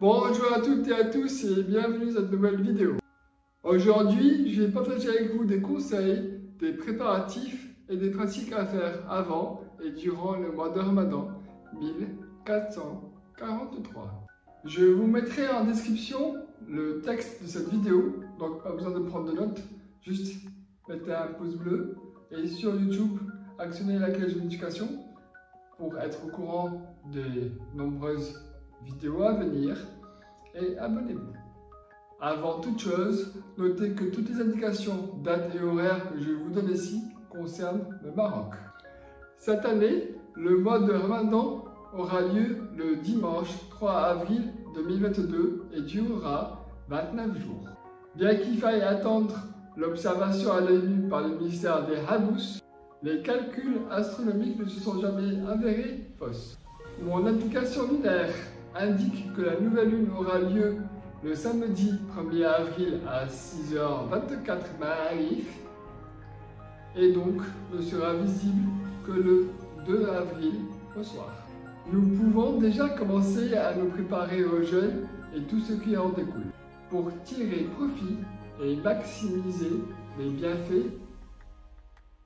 Bonjour à toutes et à tous et bienvenue dans cette nouvelle vidéo. Aujourd'hui, je vais partager avec vous des conseils, des préparatifs et des pratiques à faire avant et durant le mois de Ramadan 1443. Je vous mettrai en description le texte de cette vidéo, donc pas besoin de prendre de notes, juste mettez un pouce bleu et sur YouTube, actionnez la cloche de notification pour être au courant des nombreuses vidéos à venir et abonnez-vous. Avant toute chose, notez que toutes les indications, dates et horaires que je vous donne ici concernent le Maroc. Cette année, le mois de Ramadan aura lieu le dimanche 3 avril 2022 et durera 29 jours. Bien qu'il faille attendre l'observation à l'œil nu par le ministère des Habous, les calculs astronomiques ne se sont jamais avérés fausses. Mon application lunaire indique que la nouvelle lune aura lieu le samedi 1er avril à 6h24 Maarif et donc ne sera visible que le 2 avril au soir. Nous pouvons déjà commencer à nous préparer au jeûne et tout ce qui en découle pour tirer profit et maximiser les bienfaits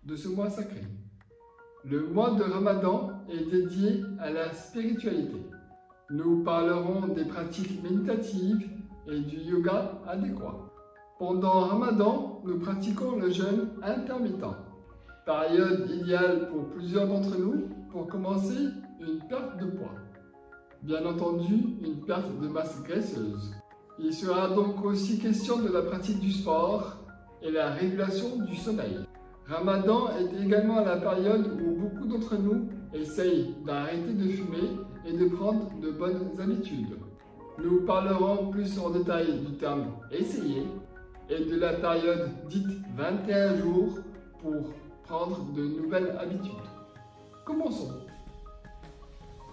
de ce mois sacré. Le mois de Ramadan est dédié à la spiritualité. Nous parlerons des pratiques méditatives et du yoga adéquat. Pendant Ramadan, nous pratiquons le jeûne intermittent, période idéale pour plusieurs d'entre nous pour commencer une perte de poids. Bien entendu, une perte de masse graisseuse. Il sera donc aussi question de la pratique du sport et la régulation du sommeil. Ramadan est également la période où beaucoup d'entre nous essayent d'arrêter de fumer et de prendre de bonnes habitudes. Nous parlerons plus en détail du terme « essayer » et de la période dite 21 jours pour prendre de nouvelles habitudes. Commençons.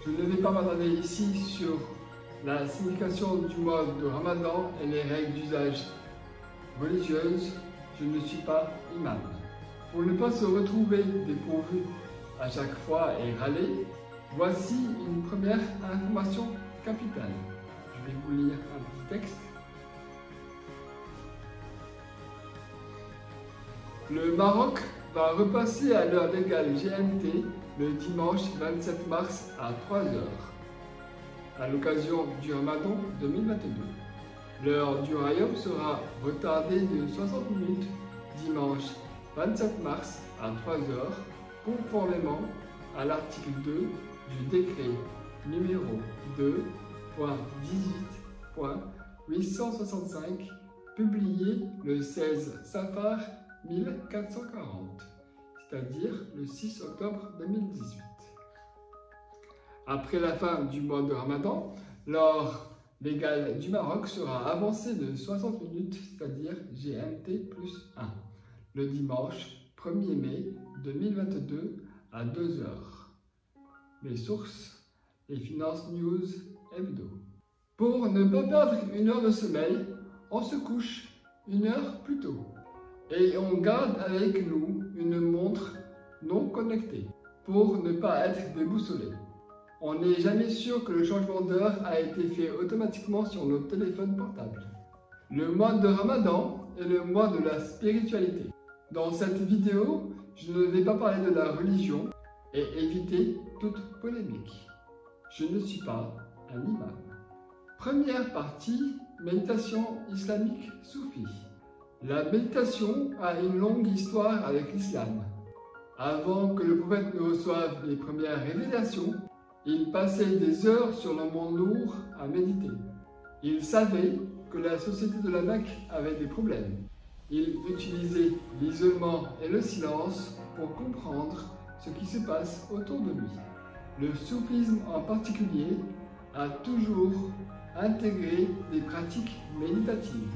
Je ne vais pas m'attarder ici sur la signification du mois de Ramadan et les règles d'usage religieuses. Je ne suis pas imam. Pour ne pas se retrouver dépourvu à chaque fois et râler, voici une première information capitale. Je vais vous lire un petit texte. Le Maroc va repasser à l'heure légale GMT le dimanche 27 mars à 3h, à l'occasion du Ramadan 2022. L'heure du royaume sera retardée de 60 minutes dimanche 27 mars à 3h, conformément à l'article 2 du décret numéro 2.18.865, publié le 16 Safar 1440, c'est-à-dire le 6 octobre 2018. Après la fin du mois de Ramadan, l'heure légale du Maroc sera avancée de 60 minutes, c'est-à-dire GMT plus 1. Le dimanche 1er mai 2022 à 2h. Les sources, les Finance News Hebdo. Pour ne pas perdre une heure de sommeil, on se couche une heure plus tôt. Et on garde avec nous une montre non connectée pour ne pas être déboussolé. On n'est jamais sûr que le changement d'heure a été fait automatiquement sur nos téléphones portables. Le mois de Ramadan est le mois de la spiritualité. Dans cette vidéo, je ne vais pas parler de la religion et éviter toute polémique. Je ne suis pas un imam. Première partie, méditation islamique soufie. La méditation a une longue histoire avec l'islam. Avant que le prophète ne reçoive les premières révélations, il passait des heures sur le mont Nour à méditer. Il savait que la société de la Mecque avait des problèmes. Il utilisait l'isolement et le silence pour comprendre ce qui se passe autour de lui. Le soufisme en particulier a toujours intégré des pratiques méditatives.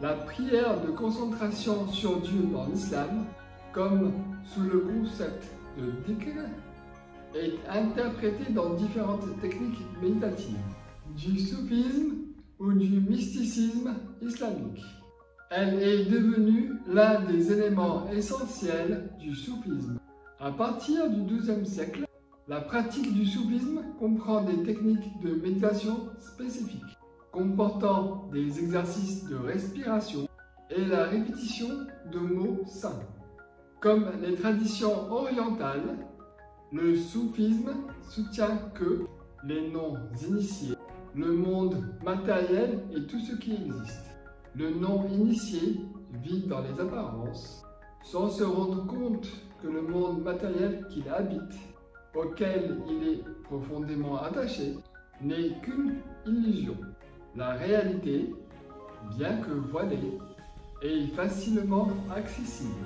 La prière de concentration sur Dieu dans l'islam, comme sous le concept de dhikr, est interprétée dans différentes techniques méditatives, du soufisme ou du mysticisme islamique. Elle est devenue l'un des éléments essentiels du soufisme. À partir du XIIe siècle, la pratique du soufisme comprend des techniques de méditation spécifiques. comportant des exercices de respiration et la répétition de mots sains. Comme les traditions orientales, le soufisme soutient que les non-initiés, le monde matériel et tout ce qui existe. Le non-initié vit dans les apparences, sans se rendre compte que le monde matériel qu'il habite, auquel il est profondément attaché, n'est qu'une illusion. La réalité, bien que voilée, est facilement accessible.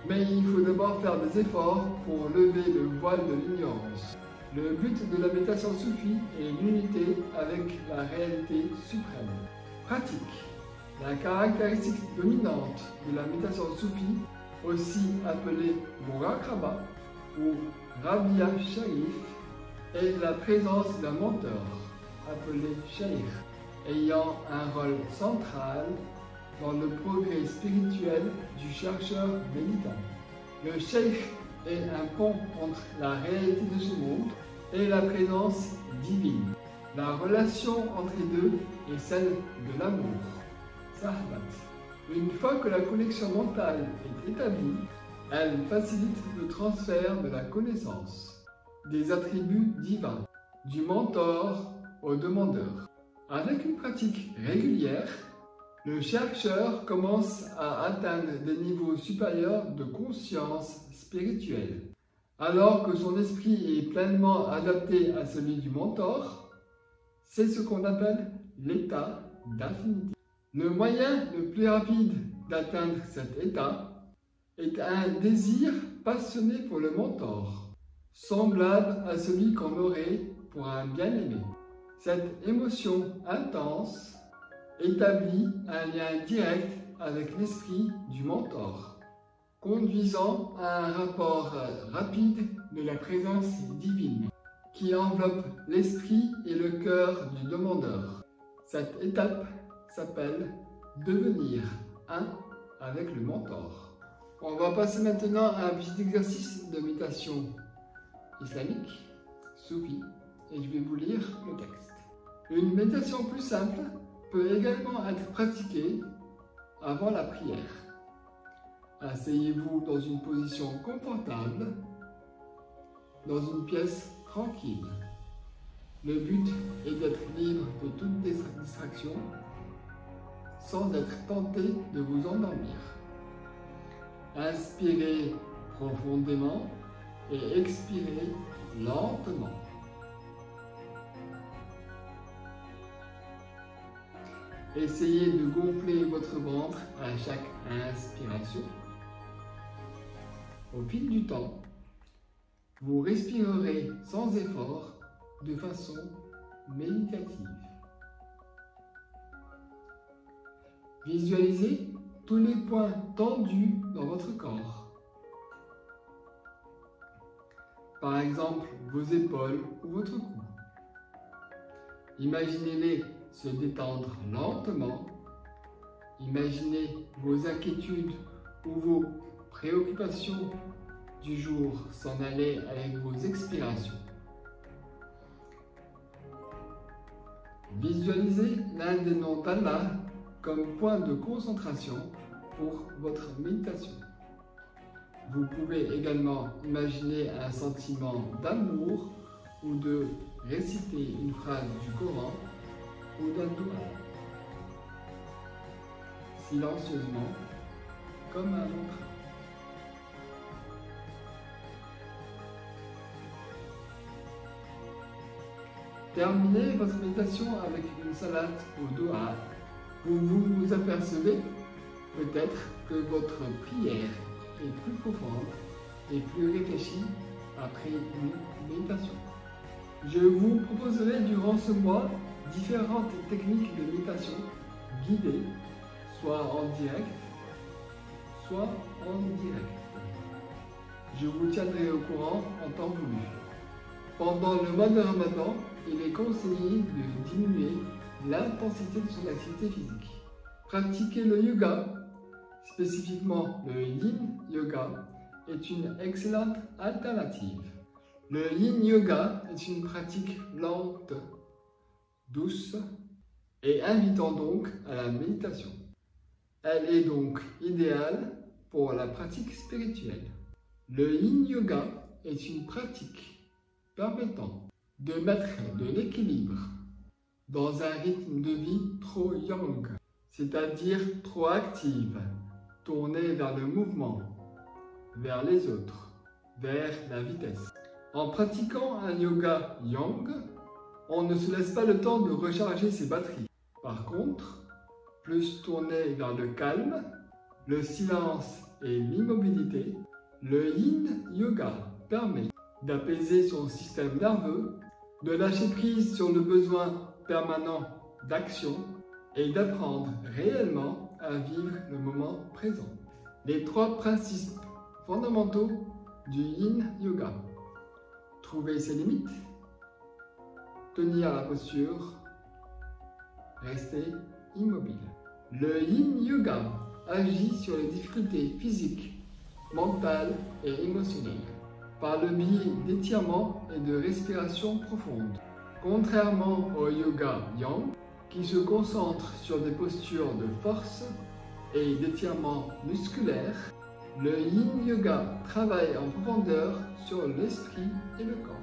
Mais il faut d'abord faire des efforts pour lever le voile de l'ignorance. Le but de la méditation soufie est l'unité avec la réalité suprême. Pratique. La caractéristique dominante de la méditation soufie, aussi appelée Muraqaba ou Rabia Sharif, est la présence d'un mentor, appelé Shaykh, ayant un rôle central dans le progrès spirituel du chercheur méditant. Le Shaykh est un pont entre la réalité de ce monde et la présence divine. La relation entre les deux est celle de l'amour. Sahbat. Une fois que la connexion mentale est établie, elle facilite le transfert de la connaissance, des attributs divins, du mentor au demandeur. Avec une pratique régulière, le chercheur commence à atteindre des niveaux supérieurs de conscience spirituelle. Alors que son esprit est pleinement adapté à celui du mentor, c'est ce qu'on appelle l'état d'infinité. Le moyen le plus rapide d'atteindre cet état est un désir passionné pour le mentor, semblable à celui qu'on aurait pour un bien-aimé. Cette émotion intense établit un lien direct avec l'esprit du mentor, conduisant à un rapport rapide de la présence divine qui enveloppe l'esprit et le cœur du demandeur. Cette étape s'appelle devenir un avec le mentor. On va passer maintenant à un petit exercice de méditation islamique, soufi, et je vais vous lire le texte. Une méditation plus simple peut également être pratiquée avant la prière. Asseyez-vous dans une position confortable, dans une pièce tranquille. Le but est d'être libre de toute distraction, sans être tenté de vous endormir. Inspirez profondément et expirez lentement. Essayez de gonfler votre ventre à chaque inspiration. Au fil du temps, vous respirerez sans effort de façon méditative. Visualisez tous les points tendus dans votre corps. Par exemple, vos épaules ou votre cou. Imaginez-les se détendre lentement. Imaginez vos inquiétudes ou vos préoccupations du jour s'en aller avec vos expirations. Visualisez l'un des noms d'Allah comme point de concentration pour votre méditation. Vous pouvez également imaginer un sentiment d'amour ou de réciter une phrase du Coran ou d'un doua, silencieusement, comme un mantra. Terminez votre méditation avec une salade au doua. Vous apercevez peut-être que votre prière est plus profonde et plus réfléchie après une méditation. Je vous proposerai durant ce mois différentes techniques de méditation guidées, soit en direct, soit en indirect. Je vous tiendrai au courant en temps voulu. Pendant le mois de Ramadan, il est conseillé de diminuer l'intensité de son activité physique. Pratiquer le yoga, spécifiquement le yin yoga, est une excellente alternative. Le yin yoga est une pratique lente, douce et invitant donc à la méditation. Elle est donc idéale pour la pratique spirituelle. Le Yin Yoga est une pratique permettant de mettre de l'équilibre dans un rythme de vie trop yang, c'est-à-dire trop active, tournée vers le mouvement, vers les autres, vers la vitesse. En pratiquant un yoga yang, on ne se laisse pas le temps de recharger ses batteries. Par contre, plus tourné vers le calme, le silence et l'immobilité, le Yin Yoga permet d'apaiser son système nerveux, de lâcher prise sur le besoin permanent d'action et d'apprendre réellement à vivre le moment présent. Les 3 principes fondamentaux du Yin Yoga. Trouver ses limites, tenir la posture, rester immobile. Le Yin Yoga agit sur les difficultés physiques, mentales et émotionnelles par le biais d'étirements et de respiration profonde. Contrairement au yoga yang, qui se concentre sur des postures de force et d'étirements musculaires, le Yin Yoga travaille en profondeur sur l'esprit et le corps.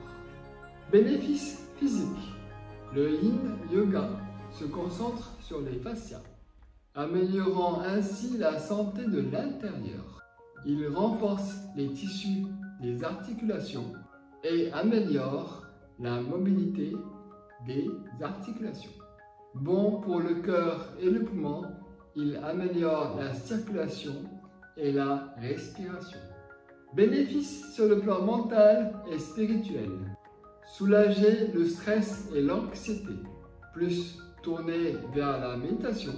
Bénéfices physiques. Le Yin Yoga se concentre sur les fascias, améliorant ainsi la santé de l'intérieur. Il renforce les tissus des articulations et améliore la mobilité des articulations. Bon pour le cœur et le poumon, il améliore la circulation et la respiration. Bénéfices sur le plan mental et spirituel. Soulager le stress et l'anxiété. Plus tourné vers la méditation,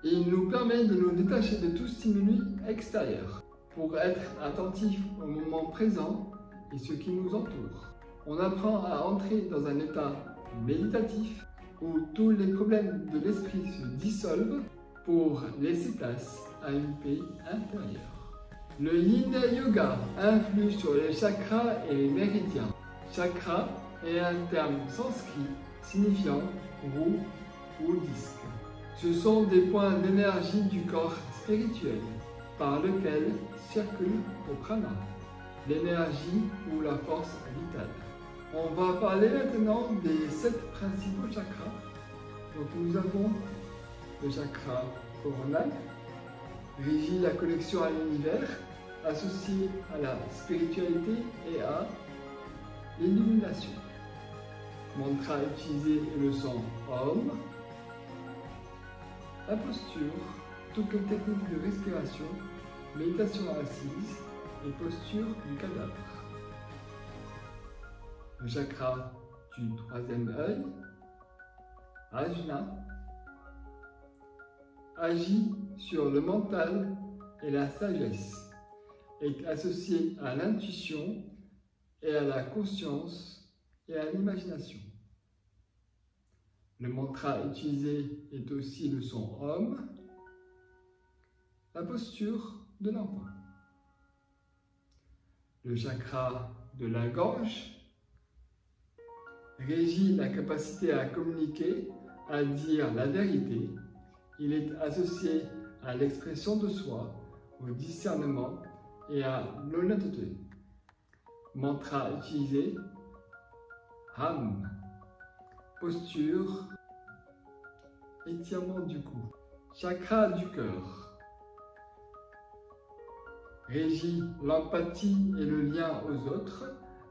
il nous permet de nous détacher de tout stimuli extérieur pour être attentif au moment présent et ce qui nous entoure. On apprend à entrer dans un état méditatif où tous les problèmes de l'esprit se dissolvent pour laisser place à une paix intérieure. Le Yin Yoga influe sur les chakras et les méridiens. Chakra est un terme sanskrit signifiant roue ou disque. Ce sont des points d'énergie du corps spirituel par lequel circule le prana, l'énergie ou la force vitale. On va parler maintenant des 7 principaux chakras. Donc nous avons le chakra coronal, régit la connexion à l'univers, associé à la spiritualité et à l'illumination. Mantra utilisé est le son Om. La posture, toutes les techniques de respiration, méditation assise et posture du cadavre. Le chakra du 3e œil, Ajna, agit sur le mental et la sagesse, est associé à l'intuition et à la conscience et à l'imagination. Le mantra utilisé est aussi le son Om, la posture de l'enfant. Le chakra de la gorge régit la capacité à communiquer, à dire la vérité. Il est associé à l'expression de soi, au discernement et à l'honnêteté. Mantra utilisé, Ham. Posture, étirement du cou. Chakra du cœur régit l'empathie et le lien aux autres,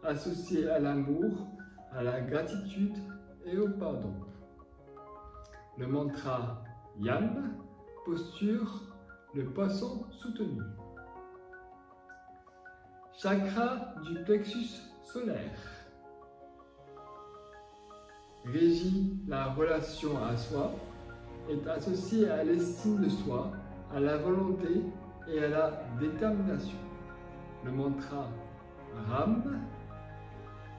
associé à l'amour, à la gratitude et au pardon. Le mantra Yam, posture, le poisson soutenu. Chakra du plexus solaire régit la relation à soi, est associé à l'estime de soi, à la volonté et à la détermination. Le mantra Ram,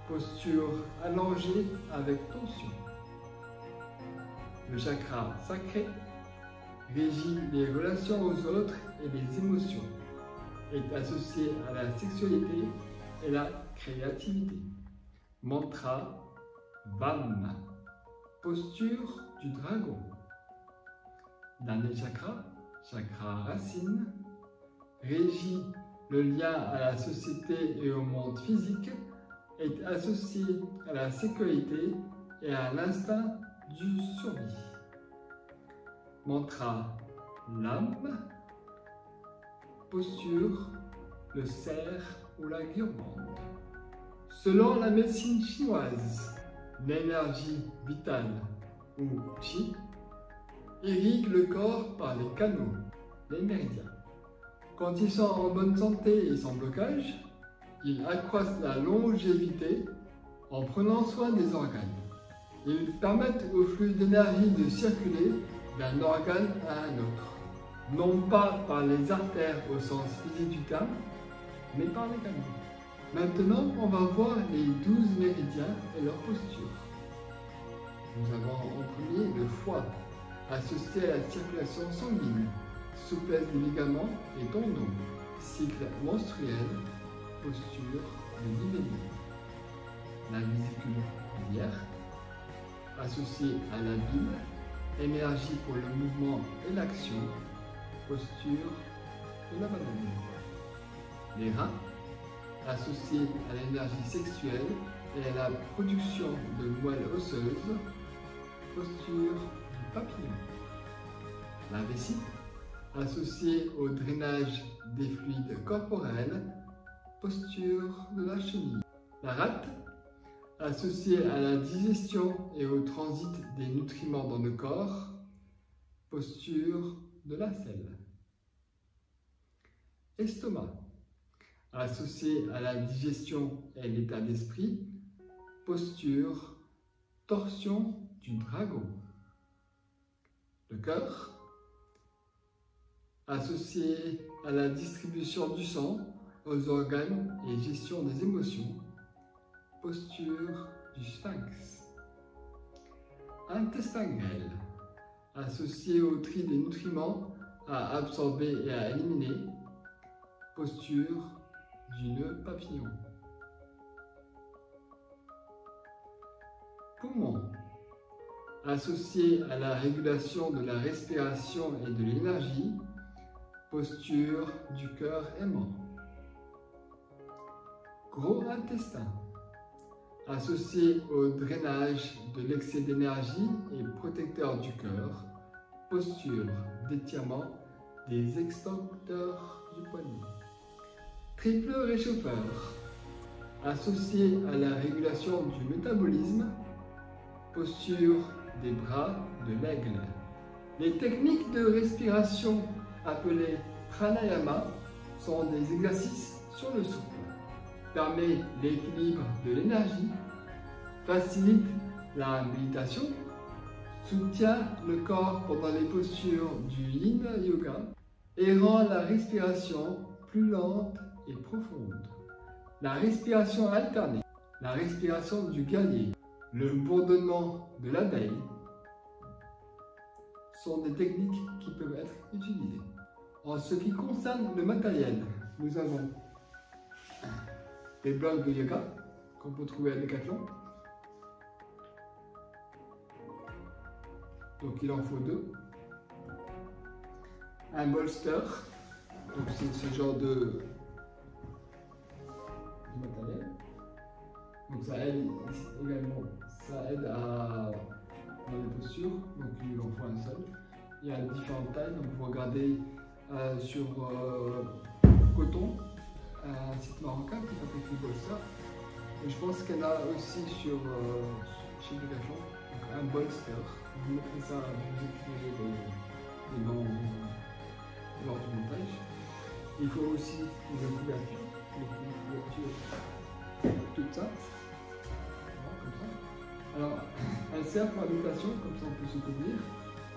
posture allongée avec tension. Le chakra sacré régit les relations aux autres et les émotions, est associé à la sexualité et la créativité. Mantra Vam, posture du dragon. dernier chakra, chakra racine, régit le lien à la société et au monde physique, est associé à la sécurité et à l'instinct du survie. Mantra l'âme, posture, le cerf ou la guirlande. Selon la médecine chinoise, l'énergie vitale ou Qi irrigue le corps par les canaux, les méridiens. Quand ils sont en bonne santé et sans blocage, ils accroissent la longévité en prenant soin des organes. Ils permettent au flux d'énergie de circuler d'un organe à un autre, non pas par les artères au sens physique du terme, mais par les canaux. Maintenant, on va voir les 12 méridiens et leur posture. Nous avons en premier le foie, associé à la circulation sanguine, souplesse des ligaments et tendons, cycle menstruel, posture de divinité. La vésicule biliaire, associée à la bile, énergie pour le mouvement et l'action, posture de la banane. Les reins, associés à l'énergie sexuelle et à la production de moelle osseuse, posture du papillon. La vessie, associée au drainage des fluides corporels, posture de la chenille. La rate, associée à la digestion et au transit des nutriments dans le corps, posture de la selle. Estomac, associé à la digestion et l'état d'esprit, posture, torsion du dragon. Le cœur, associé à la distribution du sang, aux organes et gestion des émotions, posture du sphinx. Intestin grêle, associé au tri des nutriments à absorber et à éliminer, posture du nœud papillon. Poumon, associé à la régulation de la respiration et de l'énergie, posture du cœur aimant. Gros intestin, associé au drainage de l'excès d'énergie et protecteur du cœur, posture d'étirement des extincteurs du poignet. Triple réchauffeur, associé à la régulation du métabolisme, posture des bras de l'aigle. Les techniques de respiration appelées pranayama sont des exercices sur le souffle, permet l'équilibre de l'énergie, facilite la méditation, soutient le corps pendant les postures du yin yoga et rend la respiration plus lente et profonde. La respiration alternée, la respiration du guerrier, le bourdonnement de l'abeille sont des techniques qui peuvent être utilisées. En ce qui concerne le matériel, nous avons des blocs de yoga qu'on peut trouver à Decathlon. Donc il en faut 2. Un bolster, donc c'est ce genre de matériel. Donc ça aide également, ça aide dans les postures, donc il en faut un seul. Il y a différentes tailles, donc vous regardez sur Coton, un site marocain qui s'appelle Bolster. Et je pense qu'il y en a aussi chez Decathlon, donc un bolster. Vous mettrez ça, vous écrivez les noms lors du montage. Il faut aussi une couverture, toute ça. Voilà, comme ça. Alors, elle sert pour la méditation, comme ça on peut se couvrir.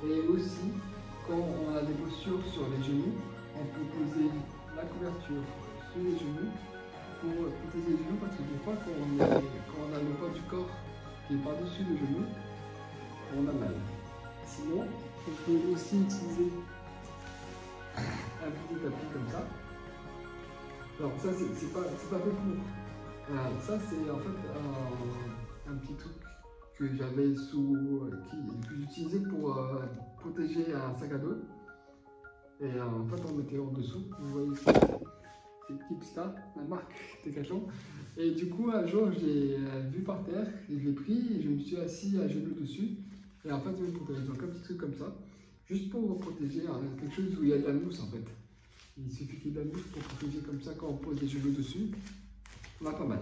Et aussi, quand on a des postures sur les genoux, on peut poser la couverture sur les genoux pour protéger les genoux, parce que des fois, quand on a le poids du corps qui est par-dessus le genou, on a mal. Sinon, on peut aussi utiliser un petit tapis comme ça. Alors ça, c'est pas fait pour. Ça, c'est en fait un petit truc que j'avais que j'utilisais pour protéger un sac à dos. Et en fait, on mettait en dessous. Vous voyez ces clips là, la marque Decathlon. Et du coup, un jour, je l'ai vu par terre, je l'ai pris et je me suis assis à genoux dessus. Et en fait, je me protège. Donc, un petit truc comme ça, juste pour protéger quelque chose où il y a de la mousse en fait. Il suffit qu'il y ait de la mousse pour protéger comme ça quand on pose les genoux dessus. On a pas mal.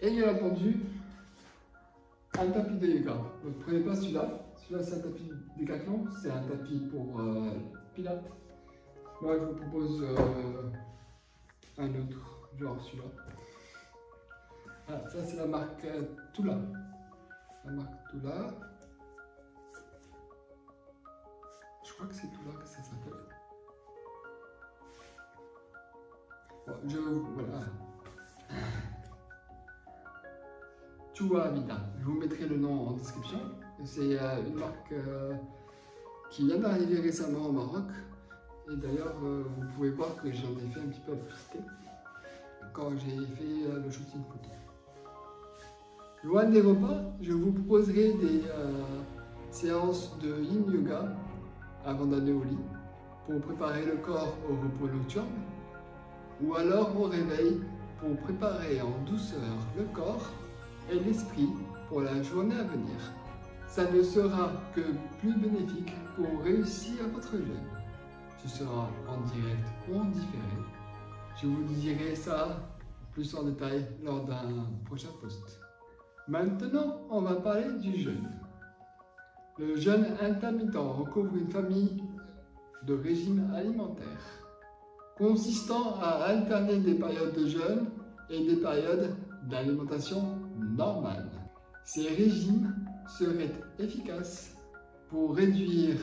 Et bien entendu, un tapis de yoga. Donc, prenez pas celui-là. Celui-là, c'est un tapis Decathlon. C'est un tapis pour pilates. Moi, je vous propose un autre, genre celui-là. Ah, ça, c'est la marque Tula. La marque Tula. Je crois que c'est Tula que ça s'appelle. Bon, voilà. Chua Vida. Je vous mettrai le nom en description. C'est une marque qui vient d'arriver récemment au Maroc. Et d'ailleurs, vous pouvez voir que j'en ai fait un petit peu la publicité quand j'ai fait le shooting photo. Loin des repas, je vous proposerai des séances de yin yoga avant d'aller au lit pour préparer le corps au repos nocturne ou alors au réveil pour préparer en douceur le corps et l'esprit pour la journée à venir. Ça ne sera que plus bénéfique pour réussir votre jeûne. Ce sera en direct ou en différé. Je vous dirai ça plus en détail lors d'un prochain post. Maintenant, on va parler du jeûne. Le jeûne intermittent recouvre une famille de régimes alimentaires, consistant à alterner des périodes de jeûne et des périodes d'alimentation normale. Ces régimes seraient efficaces pour réduire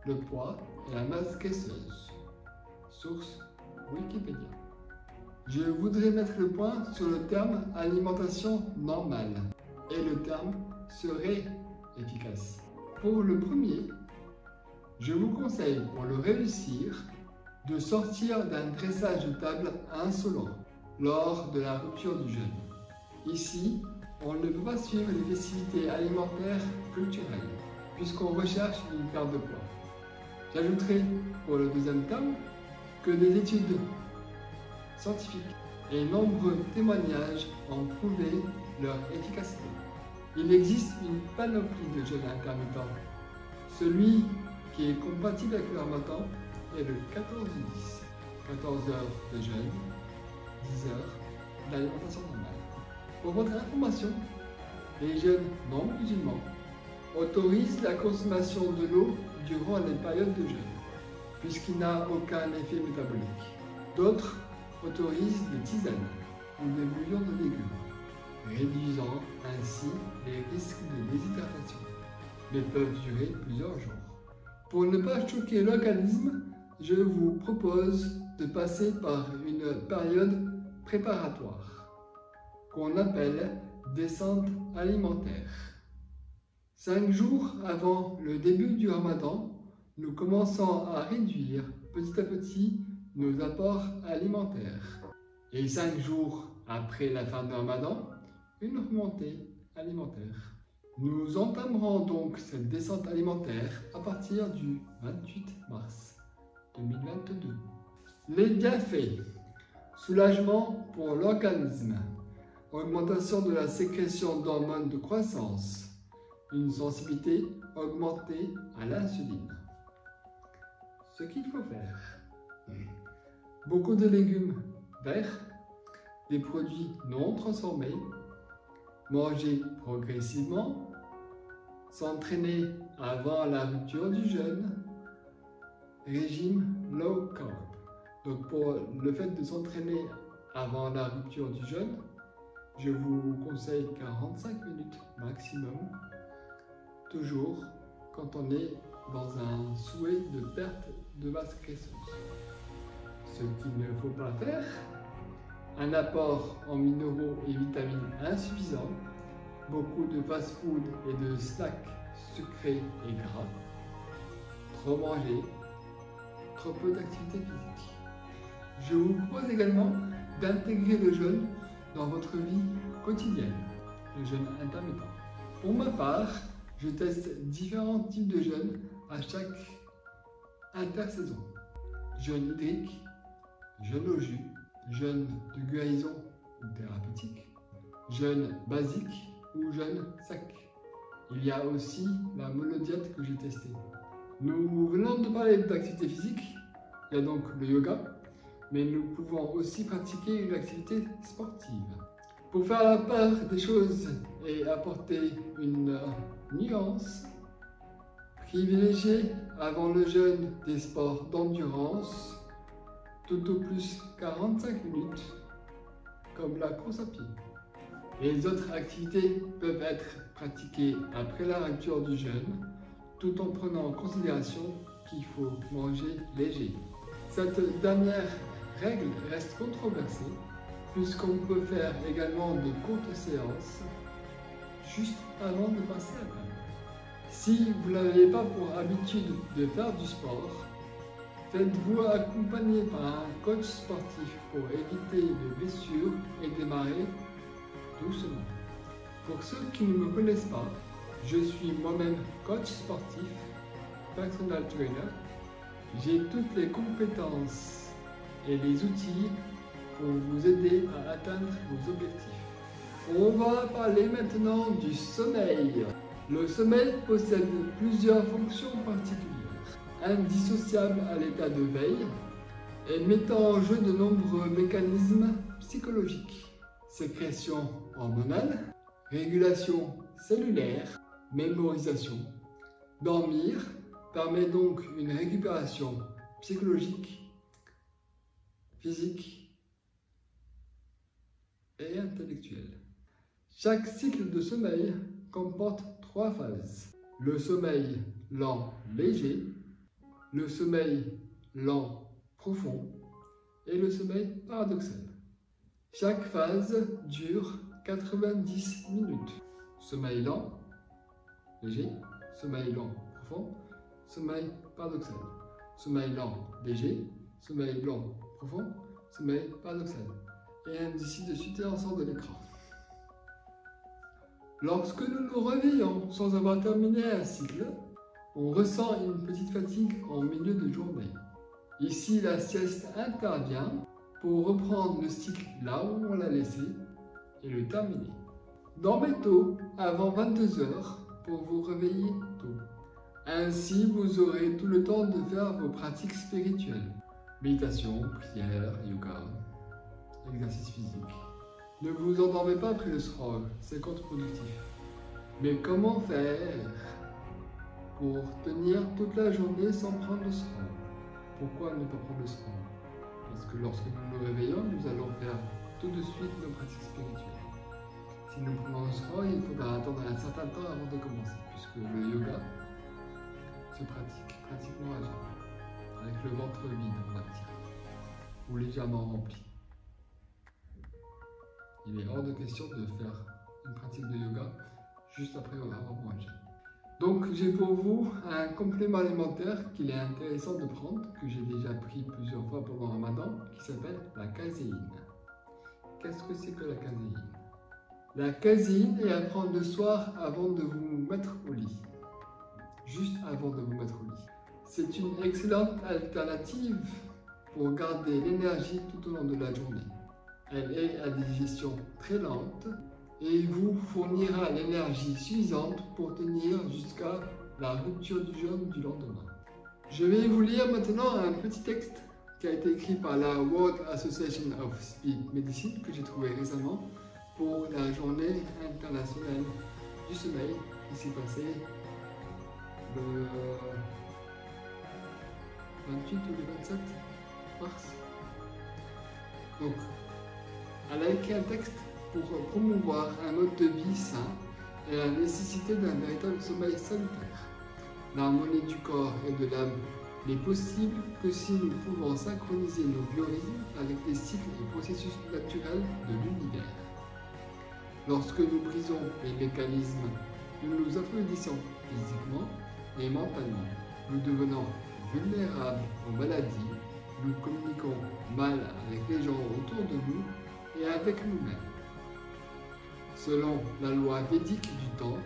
le poids et la masse graisseuse. Source Wikipédia. Je voudrais mettre le point sur le terme alimentation normale et le terme serait efficace. Pour le premier, je vous conseille pour le réussir de sortir d'un dressage de table insolent lors de la rupture du jeûne. Ici, on ne peut pas suivre les festivités alimentaires culturelles puisqu'on recherche une perte de poids. J'ajouterai pour le deuxième terme que des études scientifiques et nombreux témoignages ont prouvé leur efficacité. Il existe une panoplie de jeûnes intermittents. Celui qui est compatible avec le ramadan est le 14-10. 14 heures de jeûne, 10 heures d'alimentation normale. Pour votre information, les jeûnes non musulmans autorisent la consommation de l'eau durant les périodes de jeûne, puisqu'il n'a aucun effet métabolique. D'autres autorisent des tisanes ou des bouillons de légumes, réduisant ainsi les risques de déshydratation, mais peuvent durer plusieurs jours. Pour ne pas choquer l'organisme, je vous propose de passer par une période préparatoire, qu'on appelle descente alimentaire. 5 jours avant le début du ramadan, nous commençons à réduire petit à petit nos apports alimentaires. Et 5 jours après la fin du ramadan, une remontée alimentaire. Nous entamerons donc cette descente alimentaire à partir du 28 mars 2022. Les bienfaits. Soulagement pour l'organisme. Augmentation de la sécrétion d'hormones de croissance. Une sensibilité augmentée à l'insuline. Ce qu'il faut faire. Beaucoup de légumes verts, des produits non transformés, manger progressivement, s'entraîner avant la rupture du jeûne, régime low carb. Donc pour le fait de s'entraîner avant la rupture du jeûne, je vous conseille 45 minutes maximum, toujours quand on est dans un souhait de perte de masse graisseuse. Ce qu'il ne faut pas faire, un apport en minéraux et vitamines insuffisant, beaucoup de fast-food et de snacks sucrés et gras, trop manger, trop peu d'activité physique. Je vous propose également d'intégrer le jeûne dans votre vie quotidienne, le jeûne intermittent. Pour ma part, je teste différents types de jeûnes à chaque intersaison. Jeûne hydrique, jeûne au jus, jeûne de guérison ou thérapeutique, jeûne basique ou jeûne sec. Il y a aussi la monodiète que j'ai testée. Nous venons de parler d'activité physique, il y a donc le yoga, mais nous pouvons aussi pratiquer une activité sportive. Pour faire la part des choses et apporter une nuance, privilégiez avant le jeûne des sports d'endurance, tout au plus 45 minutes, comme la course à pied. Les autres activités peuvent être pratiquées après la rupture du jeûne, tout en prenant en considération qu'il faut manger léger. Cette dernière règle reste controversée, puisqu'on peut faire également de courtes séances juste avant de passer à table. Si vous n'avez pas pour habitude de faire du sport, faites-vous accompagner par un coach sportif pour éviter les blessures et démarrer doucement. Pour ceux qui ne me connaissent pas, je suis moi-même coach sportif, personal trainer. J'ai toutes les compétences et les outils pour vous aider à atteindre vos objectifs. On va parler maintenant du sommeil. Le sommeil possède plusieurs fonctions particulières, indissociables à l'état de veille et mettant en jeu de nombreux mécanismes psychologiques. Sécrétion hormonale, régulation cellulaire, mémorisation. Dormir permet donc une récupération psychologique, physique et intellectuelle. Chaque cycle de sommeil comporte 3 phases. Le sommeil lent léger, le sommeil lent profond et le sommeil paradoxal. Chaque phase dure 90 minutes. Sommeil lent, léger, sommeil lent, profond, sommeil paradoxal. Sommeil lent, léger, sommeil lent, profond, sommeil paradoxal. Et ainsi de suite et en sort de l'écran. Lorsque nous nous réveillons sans avoir terminé un cycle, on ressent une petite fatigue en milieu de journée. Ici, la sieste intervient pour reprendre le cycle là où on l'a laissé et le terminer. Dormez tôt, avant 22 h, pour vous réveiller tôt. Ainsi, vous aurez tout le temps de faire vos pratiques spirituelles. Méditation, prière, yoga, exercice physique. Ne vous endormez pas après le scroll, c'est contre-productif. Mais comment faire pour tenir toute la journée sans prendre le scroll? Pourquoi ne pas prendre le scroll? Parce que lorsque nous nous réveillons, nous allons faire tout de suite nos pratiques spirituelles. Si nous prenons le scroll, il faudra attendre un certain temps avant de commencer, puisque le yoga se pratique pratiquement à jeun, avec le ventre vide, on va dire, ou légèrement rempli. Il est hors de question de faire une pratique de yoga juste après avoir mangé. Donc j'ai pour vous un complément alimentaire qu'il est intéressant de prendre, que j'ai déjà pris plusieurs fois pendant le Ramadan, qui s'appelle la caséine. Qu'est-ce que c'est que la caséine? La caséine est à prendre le soir avant de vous mettre au lit. Juste avant de vous mettre au lit. C'est une excellente alternative pour garder l'énergie tout au long de la journée. Elle est à digestion très lente et vous fournira l'énergie suffisante pour tenir jusqu'à la rupture du jeûne du lendemain. Je vais vous lire maintenant un petit texte qui a été écrit par la World Association of Sleep Medicine que j'ai trouvé récemment pour la journée internationale du sommeil qui s'est passée le 28 ou le 27 mars. Donc, elle a écrit un texte pour promouvoir un mode de vie sain et la nécessité d'un véritable sommeil salutaire. L'harmonie du corps et de l'âme n'est possible que si nous pouvons synchroniser nos biorhythmes avec les cycles et processus naturels de l'univers. Lorsque nous brisons les mécanismes, nous nous affaiblissons physiquement et mentalement. Nous devenons vulnérables aux maladies, nous communiquons mal avec les gens autour de nous et avec nous-mêmes. Selon la loi védique du temps,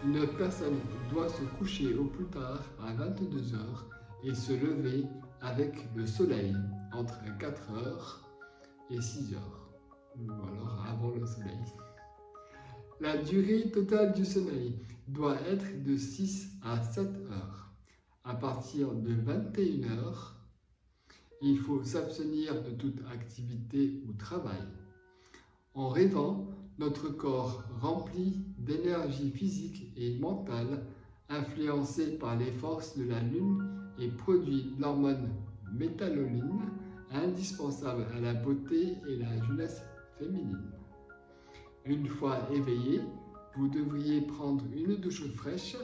une personne doit se coucher au plus tard à 22 h et se lever avec le soleil entre 4 h et 6 h, ou alors avant le soleil. La durée totale du sommeil doit être de 6 à 7 heures. À partir de 21 h, il faut s'abstenir de toute activité ou travail. En rêvant, notre corps rempli d'énergie physique et mentale, influencé par les forces de la lune et produit l'hormone métallurine, indispensable à la beauté et la jeunesse féminine. Une fois éveillé, vous devriez prendre une douche fraîche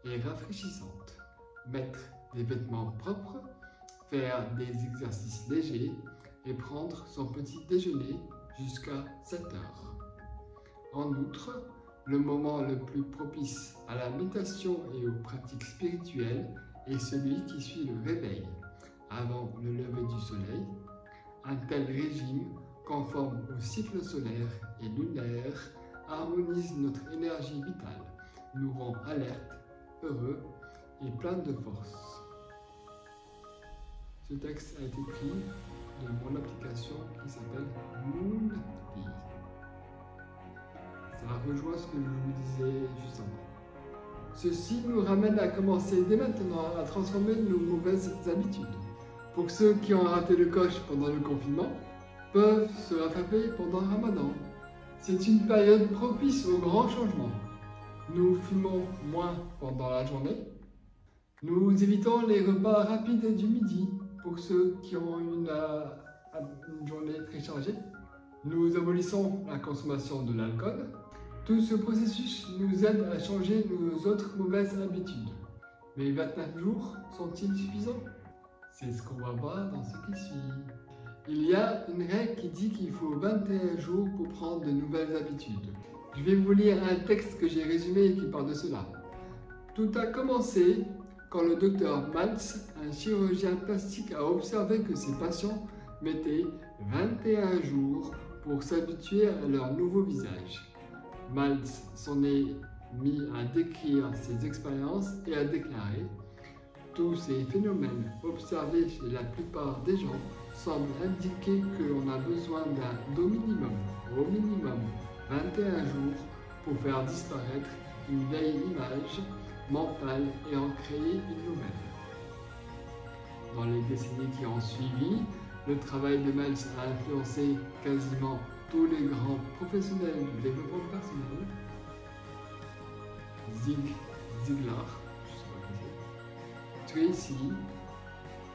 et rafraîchissante, mettre des vêtements propres, faire des exercices légers et prendre son petit déjeuner jusqu'à 7 heures. En outre, le moment le plus propice à la méditation et aux pratiques spirituelles est celui qui suit le réveil, avant le lever du soleil. Un tel régime, conforme au cycle solaire et lunaire, harmonise notre énergie vitale, nous rend alertes, heureux et plein de force. Ce texte a été pris de mon application qui s'appelle Moonly. Ça rejoint ce que je vous disais juste avant. Ceci nous ramène à commencer dès maintenant à transformer nos mauvaises habitudes. Pour ceux qui ont raté le coche pendant le confinement, peuvent se rattraper pendant le Ramadan. C'est une période propice aux grands changements. Nous fumons moins pendant la journée. Nous évitons les repas rapides du midi pour ceux qui ont une journée très chargée. Nous abolissons la consommation de l'alcool. Tout ce processus nous aide à changer nos autres mauvaises habitudes. Mais 29 jours sont-ils suffisants? C'est ce qu'on va voir dans ce qui suit. Il y a une règle qui dit qu'il faut 21 jours pour prendre de nouvelles habitudes. Je vais vous lire un texte que j'ai résumé et qui parle de cela. Tout a commencé quand le docteur Maltz, un chirurgien plastique, a observé que ses patients mettaient 21 jours pour s'habituer à leur nouveau visage. Maltz s'en est mis à décrire ses expériences et à déclarer « Tous ces phénomènes observés chez la plupart des gens semblent indiquer que l'on a besoin au minimum 21 jours pour faire disparaître une vieille image mentale et en créer une nouvelle. » Dans les décennies qui ont suivi, le travail de Maltz a influencé quasiment tous les grands professionnels du développement personnel. Zig Ziglar, Tracy,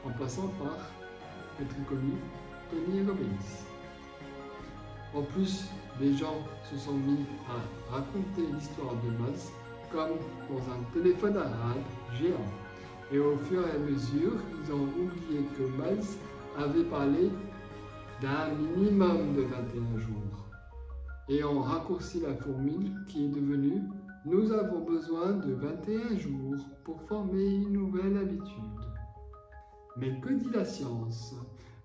en passant par le très connu Tony Robbins. En plus, les gens se sont mis à raconter l'histoire de Maltz comme dans un téléphone arabe géant. Et au fur et à mesure, ils ont oublié que Maltz avait parlé d'un minimum de 21 jours. Et ont raccourci la formule qui est devenue « Nous avons besoin de 21 jours pour former une nouvelle habitude ». Mais que dit la science?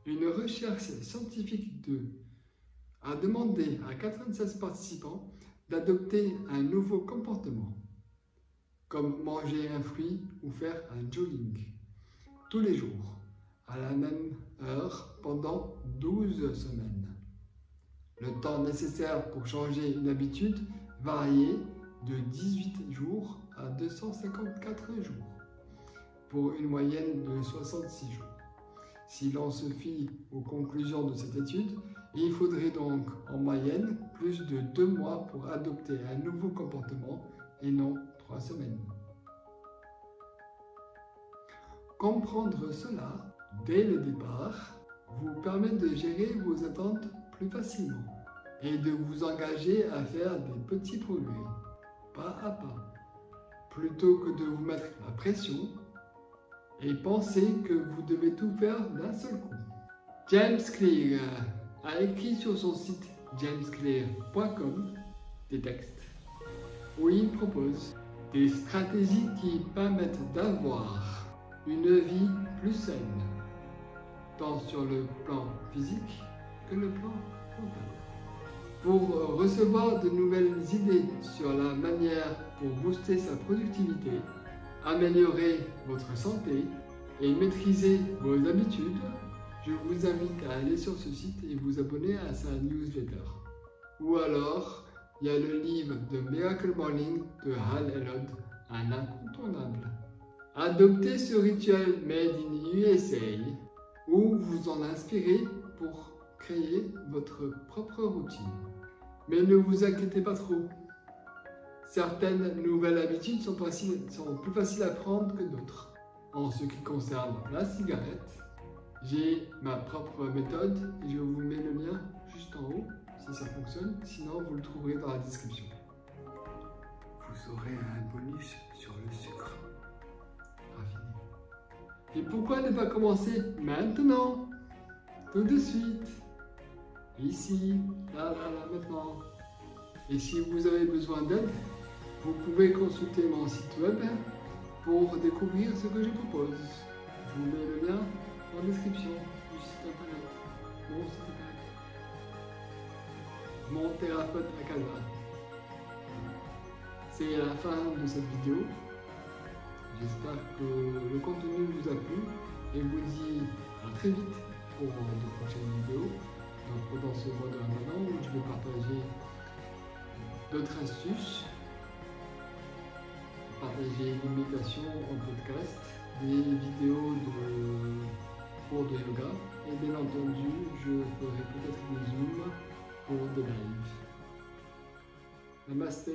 Une recherche scientifique a demandé à 96 participants d'adopter un nouveau comportement, comme manger un fruit ou faire un jogging, tous les jours, à la même heure pendant 12 semaines. Le temps nécessaire pour changer une habitude variait de 18 jours à 254 jours, pour une moyenne de 66 jours. Si l'on se fie aux conclusions de cette étude, il faudrait donc en moyenne plus de 2 mois pour adopter un nouveau comportement et non 3 semaines. Comprendre cela dès le départ vous permet de gérer vos attentes plus facilement et de vous engager à faire des petits progrès, pas à pas, plutôt que de vous mettre la pression et penser que vous devez tout faire d'un seul coup. James Clear a écrit sur son site jamesclear.com des textes où il propose des stratégies qui permettent d'avoir une vie plus saine, tant sur le plan physique que le plan mental. Pour recevoir de nouvelles idées sur la manière pour booster sa productivité, améliorer votre santé et maîtriser vos habitudes, je vous invite à aller sur ce site et vous abonner à sa newsletter. Ou alors, il y a le livre The Miracle Morning de Hal Elrod, un incontournable. Adoptez ce rituel Made in USA ou vous en inspirez pour créer votre propre routine. Mais ne vous inquiétez pas trop. Certaines nouvelles habitudes sont plus faciles à prendre que d'autres. En ce qui concerne la cigarette, j'ai ma propre méthode et je vous mets le lien juste en haut si ça fonctionne. Sinon, vous le trouverez dans la description. Vous aurez un bonus sur le sucre raffiné. Et pourquoi ne pas commencer maintenant? Tout de suite. Ici, là, maintenant. Et si vous avez besoin d'aide, vous pouvez consulter mon site web pour découvrir ce que je propose. Je vous mets le lien en description du site internet. Mon site internet. Mon thérapeute à Calva. C'est la fin de cette vidéo. J'espère que le contenu vous a plu et vous dis à très vite pour de prochaines vidéos. Donc, pendant ce mois de Ramadan où je vais partager d'autres astuces, partager des méditations en podcast, des vidéos de cours de yoga et bien entendu je ferai peut-être des zooms pour des lives. Namasté.